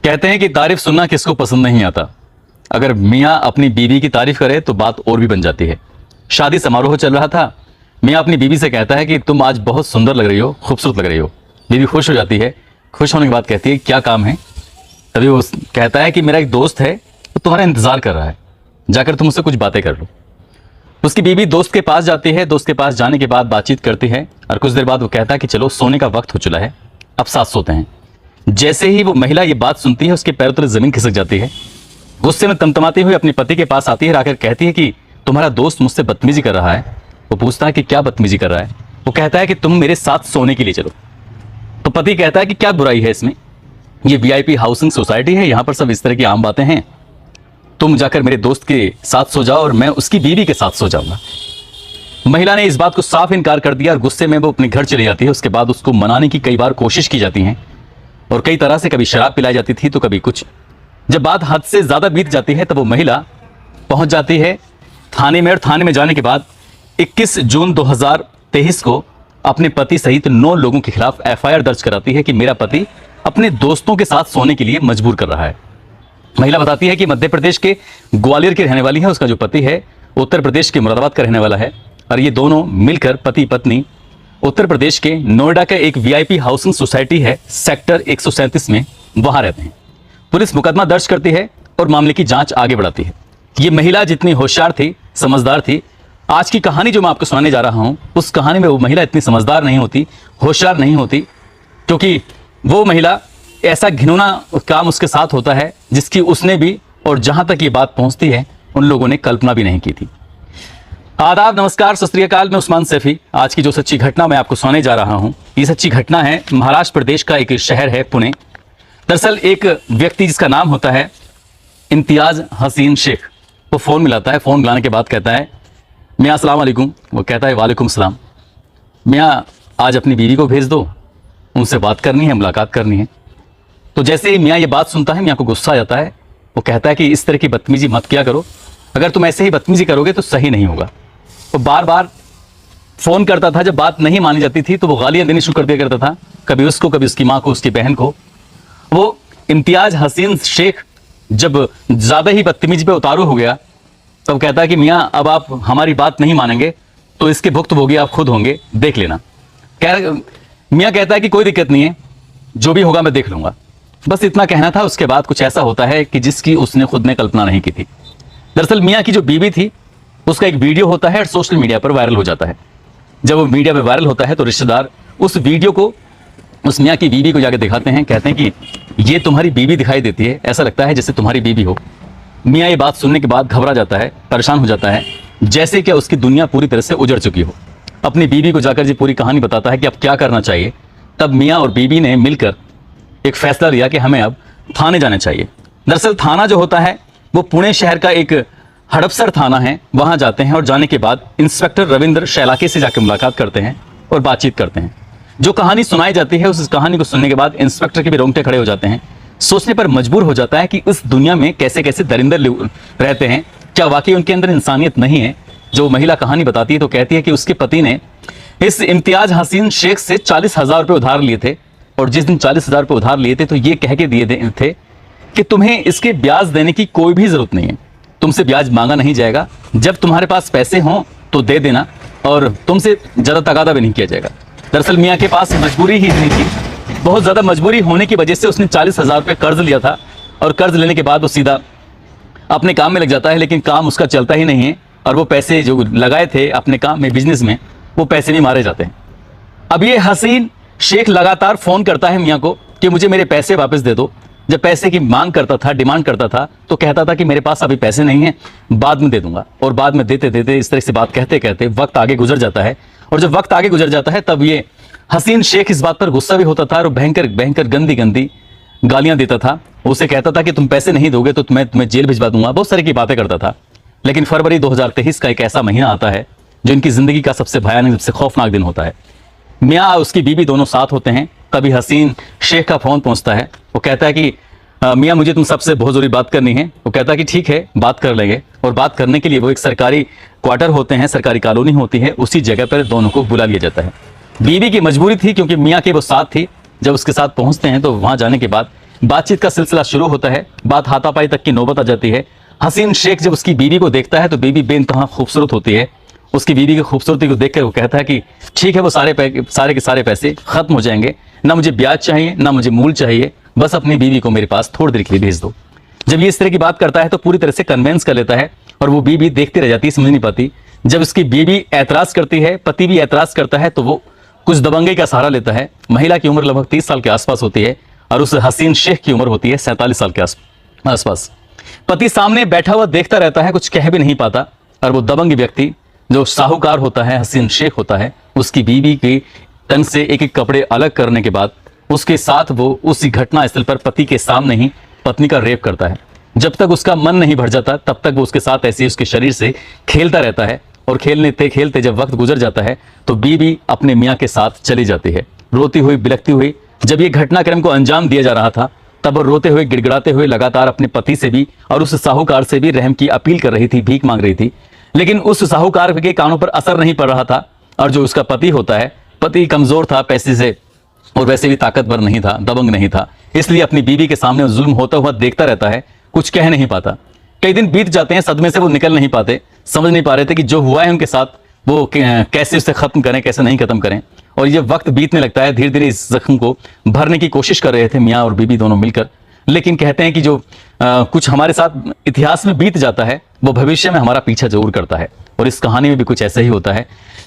कहते हैं कि तारीफ सुनना किसको पसंद नहीं आता। अगर मियाँ अपनी बीवी की तारीफ करे तो बात और भी बन जाती है। शादी समारोह चल रहा था। मियाँ अपनी बीवी से कहता है कि तुम आज बहुत सुंदर लग रही हो, खूबसूरत लग रही हो। बीवी खुश हो जाती है। खुश होने के बाद कहती है क्या काम है। तभी वो कहता है कि मेरा एक दोस्त है, वो तुम्हारा इंतजार कर रहा है, जाकर तुम उससे कुछ बातें कर लो। उसकी बीवी दोस्त के पास जाती है। दोस्त के पास जाने के बाद बातचीत करती है और कुछ देर बाद वो कहता है कि चलो सोने का वक्त हो चला है, अब साथ सोते हैं। जैसे ही वो महिला ये बात सुनती है उसके पैरों तले जमीन खिसक जाती है। गुस्से में तमतमाती हुई अपने पति के पास आती है, आकर कहती है कि तुम्हारा दोस्त मुझसे बदतमीजी कर रहा है। वो पूछता है कि क्या बदतमीजी कर रहा है। वो कहता है कि तुम मेरे साथ सोने के लिए चलो। तो पति कहता है कि क्या बुराई है इसमें, ये वीआईपी हाउसिंग सोसाइटी है, यहाँ पर सब इस तरह की आम बातें हैं। तुम जाकर मेरे दोस्त के साथ सो जाओ और मैं उसकी बीवी के साथ सो जाऊंगा। महिला ने इस बात को साफ इनकार कर दिया और गुस्से में वो अपने घर चली जाती है। उसके बाद उसको मनाने की कई बार कोशिश की जाती है और कई तरह से, कभी शराब पिलाई जाती थी तो कभी कुछ। जब बात हद से ज्यादा बीत जाती है तब वो महिला पहुंच जाती है थाने में और थाने में जाने के बाद 21 जून 2023 को अपने पति सहित 9 लोगों के खिलाफ एफआईआर दर्ज कराती है कि मेरा पति अपने दोस्तों के साथ सोने के लिए मजबूर कर रहा है। महिला बताती है कि मध्य प्रदेश के ग्वालियर की रहने वाली है, उसका जो पति है उत्तर प्रदेश के मुरादाबाद का रहने वाला है और ये दोनों मिलकर पति पत्नी उत्तर प्रदेश के नोएडा का एक वीआईपी हाउसिंग सोसाइटी है सेक्टर 137 में, वहां रहते हैं। पुलिस मुकदमा दर्ज करती है और मामले की जांच आगे बढ़ाती है। ये महिला जितनी होशियार थी, समझदार थी, आज की कहानी जो मैं आपको सुनाने जा रहा हूं उस कहानी में वो महिला इतनी समझदार नहीं होती, होशियार नहीं होती, क्योंकि वो महिला ऐसा घिनौना काम उसके साथ होता है जिसकी उसने भी और जहां तक ये बात पहुंचती है उन लोगों ने कल्पना भी नहीं की थी। आदाब, नमस्कार, सत श्री अकाल, मैं उस्मान सैफी। आज की जो सच्ची घटना मैं आपको सुनाने जा रहा हूं, ये सच्ची घटना है महाराष्ट्र प्रदेश का एक शहर है पुणे। दरअसल एक व्यक्ति जिसका नाम होता है इम्तियाज हसीन शेख, वो फोन मिलाता है। फोन मिलाने के बाद कहता है मियाँ अस्सलाम वालेकुम। वो कहता है वालेकुम सलाम। मियाँ आज अपनी बीवी को भेज दो, उनसे बात करनी है, मुलाकात करनी है। तो जैसे ही मियाँ ये बात सुनता है मियाँ को गुस्सा आ जाता है। वो कहता है कि इस तरह की बदतमीजी मत किया करो, अगर तुम ऐसे ही बदतमीजी करोगे तो सही नहीं होगा। वो बार बार फोन करता था, जब बात नहीं मानी जाती थी तो वो गालियां देनी शुरू कर दिया करता था, कभी उसको, कभी उसकी माँ को, उसकी बहन को। वो इम्तियाज हसीन शेख जब ज्यादा ही बदतमीजी पे उतारू हो गया तब कहता है कि मियाँ अब आप हमारी बात नहीं मानेंगे तो इसके भुक्तभोगी आप खुद होंगे, देख लेना। मियाँ कहता है कि कोई दिक्कत नहीं है, जो भी होगा मैं देख लूंगा। बस इतना कहना था। उसके बाद कुछ ऐसा होता है कि जिसकी उसने खुद ने कल्पना नहीं की थी। दरअसल मियाँ की जो बीवी थी उसका एक वीडियो होता है और सोशल मीडिया पर वायरल हो जाता है। जब वो मीडिया पर वायरल होता है तो रिश्तेदार उस वीडियो को उस मियाँ की बीवी को जाकर दिखाते हैं, कहते हैं कि ये तुम्हारी बीवी दिखाई देती है, ऐसा लगता है जैसे तुम्हारी बीवी हो। मियाँ ये बात सुनने के बाद घबरा जाता है, परेशान हो जाता है, जैसे कि उसकी दुनिया पूरी तरह से उजड़ चुकी हो। अपनी बीवी को जाकर जी पूरी कहानी बताता है कि अब क्या करना चाहिए। तब मियाँ और बीवी ने मिलकर एक फैसला लिया कि हमें अब थाने जाना चाहिए। दरअसल थाना जो होता है वो पुणे शहर का एक हड़पसर थाना है। वहां जाते हैं और जाने के बाद इंस्पेक्टर रविंद्र शैलाके से जाकर मुलाकात करते हैं और बातचीत करते हैं। जो कहानी सुनाई जाती है उस कहानी को सुनने के बाद इंस्पेक्टर के भी रोंगटे खड़े हो जाते हैं। सोचने पर मजबूर हो जाता है कि इस दुनिया में कैसे कैसे दरिंदर रहते हैं, क्या वाकई उनके अंदर इंसानियत नहीं है। जो महिला कहानी बताती है तो कहती है कि उसके पति ने इस इम्तियाज हसीन शेख से 40,000 रुपये उधार लिए थे और जिस दिन 40,000 रुपये उधार लिए थे तो ये कह के दिए थे कि तुम्हें इसके ब्याज देने की कोई भी जरूरत नहीं है, तुमसे ब्याज मांगा नहीं जाएगा, जब तुम्हारे पास पैसे हों तो दे देना और तुमसे ज्यादा तगादा भी नहीं किया जाएगा। दरअसल मियाँ के पास मजबूरी ही नहीं थी, बहुत ज्यादा मजबूरी होने की वजह से उसने 40,000 रुपये कर्ज लिया था और कर्ज लेने के बाद वो सीधा अपने काम में लग जाता है, लेकिन काम उसका चलता ही नहीं है और वो पैसे जो लगाए थे अपने काम में, बिजनेस में, वो पैसे भी मारे जाते हैं। अब ये हसीन शेख लगातार फोन करता है मियाँ को कि मुझे मेरे पैसे वापस दे दो। जब पैसे की मांग करता था, डिमांड करता था तो कहता था कि मेरे पास अभी पैसे नहीं हैं, बाद में दे दूंगा। और बाद में देते देते इस तरह से बात कहते कहते वक्त आगे गुजर जाता है और जब वक्त आगे गुजर जाता है तब ये हसीन शेख इस बात पर गुस्सा भी होता था और भयंकर भयंकर गंदी गंदी गालियां देता था। उसे कहता था कि तुम पैसे नहीं दोगे तो मैं तुम्हें जेल भिजवा दूंगा, बहुत सारी की बातें करता था। लेकिन फरवरी 2023 का एक ऐसा महीना आता है जो इनकी जिंदगी का सबसे भयानक, सबसे खौफनाक दिन होता है। मियाँ और उसकी बीवी दोनों साथ होते हैं। तभी हसीन शेख का फोन पहुंचता है। वो कहता है कि मियाँ मुझे तुम सबसे बहुत जरूरी बात करनी है। वो कहता है कि ठीक है, बात कर लेंगे। और बात करने के लिए वो एक सरकारी क्वार्टर होते हैं, सरकारी कॉलोनी होती है, उसी जगह पर दोनों को बुला लिया जाता है। बीवी की मजबूरी थी क्योंकि मियाँ के वो साथ थी। जब उसके साथ पहुंचते हैं तो वहां जाने के बाद बातचीत का सिलसिला शुरू होता है, बात हाथापाई तक की नौबत आ जाती है। हसीन शेख जब उसकी बीवी को देखता है तो बीवी बेइंतहा खूबसूरत होती है। उसकी बीवी की खूबसूरती को देखकर वो कहता है कि ठीक है, वो सारे के सारे पैसे खत्म हो जाएंगे, ना मुझे ब्याज चाहिए ना मुझे मूल चाहिए, बस अपनी बीवी को मेरे पास थोड़ी देर के लिए भेज दो। जब ये इस तरह की बात करता है तो पूरी तरह से कन्वेंस कर लेता है और वो बीवी देखती रह जाती है, समझ नहीं पाती। जब उसकी बीवी ऐतराज करती है, पति भी ऐतराज करता है, तो वो कुछ दबंगई का सहारा लेता है। महिला की उम्र लगभग 30 साल के आसपास होती है और उस हसीन शेख की उम्र होती है 47 साल के आसपास। पति सामने बैठा हुआ देखता रहता है, कुछ कह भी नहीं पाता, और वो दबंग व्यक्ति जो साहूकार होता है, हसीन शेख होता है, उसकी बीवी के तन से एक एक कपड़े अलग करने के बाद उसके साथ वो उसी घटना स्थल पर पति के सामने ही पत्नी का रेप करता है। जब तक उसका मन नहीं भर जाता तब तक वो उसके साथ ऐसे उसके शरीर से खेलता रहता है, और खेलते खेलते जब वक्त गुजर जाता है तो बीवी अपने मियाँ के साथ चली जाती है, रोती हुई बिलखती हुई। जब ये घटनाक्रम को अंजाम दिया जा रहा था तब वो रोते हुए गिड़गिड़ाते हुए लगातार अपने पति से भी और उस साहूकार से भी रहम की अपील कर रही थी, भीख मांग रही थी। लेकिन उस साहूकार के कानों पर असर नहीं पड़ रहा था, और जो उसका पति होता है, पति कमजोर था पैसे से और वैसे भी ताकतवर नहीं था, दबंग नहीं था, इसलिए अपनी बीवी के सामने जुल्म होता हुआ देखता रहता है, कुछ कह नहीं पाता। कई दिन बीत जाते हैं, सदमे से वो निकल नहीं पाते, समझ नहीं पा रहे थे कि जो हुआ है उनके साथ वो कैसे उसे खत्म करें, कैसे नहीं खत्म करें। और ये वक्त बीतने लगता है, धीरे धीरे इस जख्म को भरने की कोशिश कर रहे थे मियाँ और बीवी दोनों मिलकर। लेकिन कहते हैं कि जो कुछ हमारे साथ इतिहास में बीत जाता है वो भविष्य में हमारा पीछा जरूर करता है, और इस कहानी में भी कुछ ऐसा ही होता है।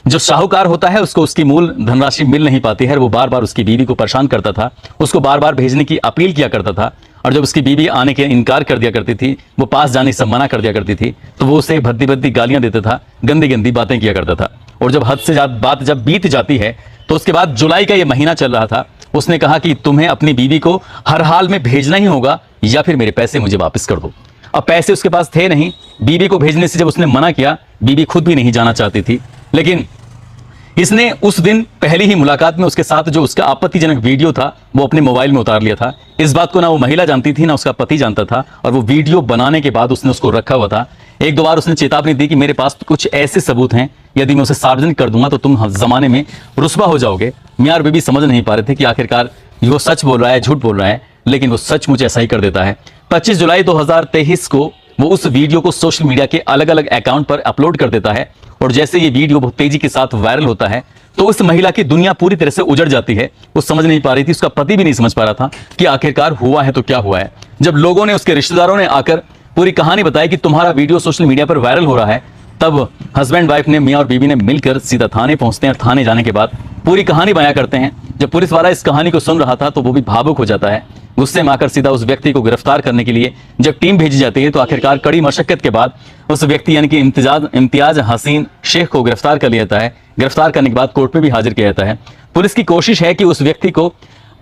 जो साहूकार होता है उसको उसकी मूल धनराशि मिल नहीं पाती है, वो बार बार उसकी बीवी को परेशान करता था, उसको बार बार भेजने की अपील किया करता था, और जब उसकी बीवी आने के इनकार कर दिया करती थी, वो पास जाने से मना कर दिया करती थी, तो वो उसे भद्दी भद्दी गालियां देता था, गंदी गंदी बातें किया करता था। और जब हद से ज्यादा बात जब बीत जाती है तो उसके बाद जुलाई का ये महीना चल रहा था, उसने कहा कि तुम्हें अपनी बीवी को हर हाल में भेजना ही होगा या फिर मेरे पैसे मुझे वापस कर दो। अब पैसे उसके पास थे नहीं, बीवी को भेजने से जब उसने मना किया, बीवी खुद भी नहीं जाना चाहती थी, लेकिन इसने उस दिन पहली ही मुलाकात में उसके साथ जो उसका आपत्तिजनक वीडियो था वो अपने मोबाइल में उतार लिया था। इस बात को ना वो महिला जानती थी ना उसका पति जानता था, और वो वीडियो बनाने के बाद उसने उसको रखा हुआ था। एक दो बार उसने चेतावनी दी कि मेरे पास कुछ ऐसे सबूत हैं, यदि मैं उसे सार्वजनिक कर दूंगा तो तुम जमाने में रुस्वा हो जाओगे। मियां और बीबी समझ नहीं पा रहे थे कि आखिरकार वो सच बोल रहा है झूठ बोल रहा है, लेकिन वो सचमुच ऐसा ही कर देता है। 25 जुलाई 2023 को वो उस वीडियो को सोशल मीडिया के अलग अलग अकाउंट पर अपलोड कर देता है, और जैसे ये वीडियो बहुत तेजी के साथ वायरल होता है तो उस महिला की दुनिया पूरी तरह से उजड़ जाती है। वो समझ नहीं पा रही थी, उसका पति भी नहीं समझ पा रहा था कि आखिरकार हुआ है तो क्या हुआ है। जब लोगों ने, उसके रिश्तेदारों ने आकर पूरी कहानी बताई कि तुम्हारा वीडियो सोशल मीडिया पर वायरल हो रहा है, तब हस्बैंड वाइफ ने, मियाँ और बीवी ने मिलकर सीधा थाने पहुंचते हैं, और थाने जाने के बाद पूरी कहानी बयां करते हैं। जब पुलिस वाला इस कहानी को सुन रहा था तो वो भी भावुक हो जाता है। गुस्से में आकर सीधा उस व्यक्ति को गिरफ्तार करने के लिए जब टीम भेजी जाती है तो आखिरकार कड़ी मशक्कत के बाद उस व्यक्ति यानी कि इम्तियाज हसीन शेख को गिरफ्तार कर लिया जाता है। गिरफ्तार करने के बाद कोर्ट में भी हाजिर किया जाता है। पुलिस की कोशिश है कि उस व्यक्ति को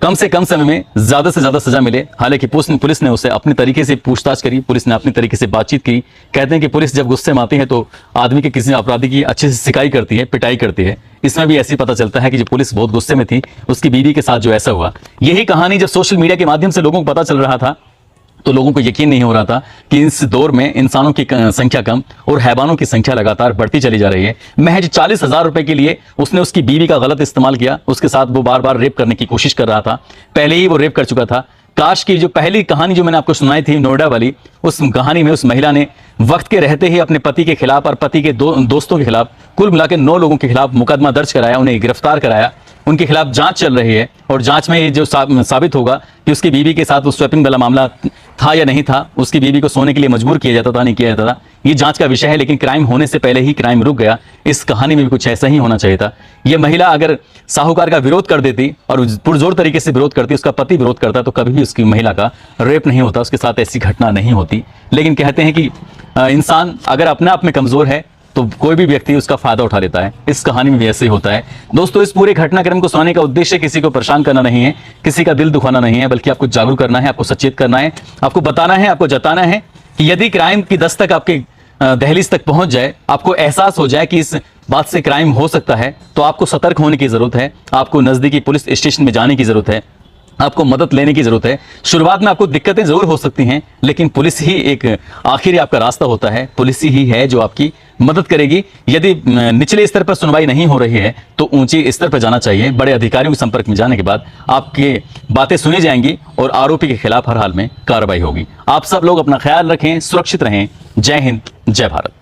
कम से कम समय में ज्यादा से ज्यादा सजा मिले। हालांकि पुलिस ने उसे अपने तरीके से पूछताछ करी, पुलिस ने अपने तरीके से बातचीत की। कहते हैं कि पुलिस जब गुस्से में आती है तो आदमी के किसी अपराधी की अच्छे से सिकाई करती है, पिटाई करती है। इसमें भी ऐसे पता चलता है कि जो पुलिस बहुत गुस्से में थी, उसकी बीवी के साथ जो ऐसा हुआ। यही कहानी जब सोशल मीडिया के माध्यम से लोगों को पता चल रहा था तो लोगों को यकीन नहीं हो रहा था कि इस दौर में इंसानों की संख्या कम और हैवानों की संख्या लगातार बढ़ती चली जा रही है। महज 40,000 रुपए के लिए उसने उसकी बीवी का गलत इस्तेमाल किया। उसके साथ वो बार बार रेप करने की कोशिश कर रहा था, पहले ही वो रेप कर चुका था। काश की जो पहली कहानी जो मैंने आपको सुनाई थी नोएडा वाली, उस कहानी में उस महिला ने वक्त के रहते ही अपने पति के खिलाफ और पति के दोस्तों के खिलाफ कुल मिलाकर 9 लोगों के खिलाफ मुकदमा दर्ज कराया, उन्हें गिरफ्तार कराया। उनके खिलाफ जांच चल रही है और जांच में ये जो साबित होगा कि उसकी बीवी के साथ वो स्वैपिंग वाला मामला था या नहीं था, उसकी बीवी को सोने के लिए मजबूर किया जाता था नहीं किया जाता था, ये जांच का विषय है। लेकिन क्राइम होने से पहले ही क्राइम रुक गया। इस कहानी में भी कुछ ऐसा ही होना चाहिए था। ये महिला अगर साहूकार का विरोध कर देती और पुरजोर तरीके से विरोध करती, उसका पति विरोध करता, तो कभी भी उसकी महिला का रेप नहीं होता, उसके साथ ऐसी घटना नहीं होती। लेकिन कहते हैं कि इंसान अगर अपने आप में कमजोर है तो कोई भी व्यक्ति उसका फायदा उठा लेता है। इस कहानी में भी ऐसे ही होता है। दोस्तों, इस पूरे घटनाक्रम को सुनाने का उद्देश्य किसी को परेशान करना नहीं है, किसी का दिल दुखाना नहीं है, बल्कि आपको जागरूक करना है, आपको सचेत करना है, आपको बताना है, आपको जताना है कि यदि क्राइम की दस्तक आपके दहलीज तक पहुंच जाए, आपको एहसास हो जाए कि इस बात से क्राइम हो सकता है, तो आपको सतर्क होने की जरूरत है। आपको नजदीकी पुलिस स्टेशन में जाने की जरूरत है। आपको मदद लेने की जरूरत है। शुरुआत में आपको दिक्कतें जरूर हो सकती हैं, लेकिन पुलिस ही एक आखिरी आपका रास्ता होता है। पुलिस ही है जो आपकी मदद करेगी। यदि निचले स्तर पर सुनवाई नहीं हो रही है तो ऊंचे स्तर पर जाना चाहिए। बड़े अधिकारियों के संपर्क में जाने के बाद आपकी बातें सुनी जाएंगी और आरोपी के खिलाफ हर हाल में कार्रवाई होगी। आप सब लोग अपना ख्याल रखें, सुरक्षित रहें। जय हिंद, जय भारत।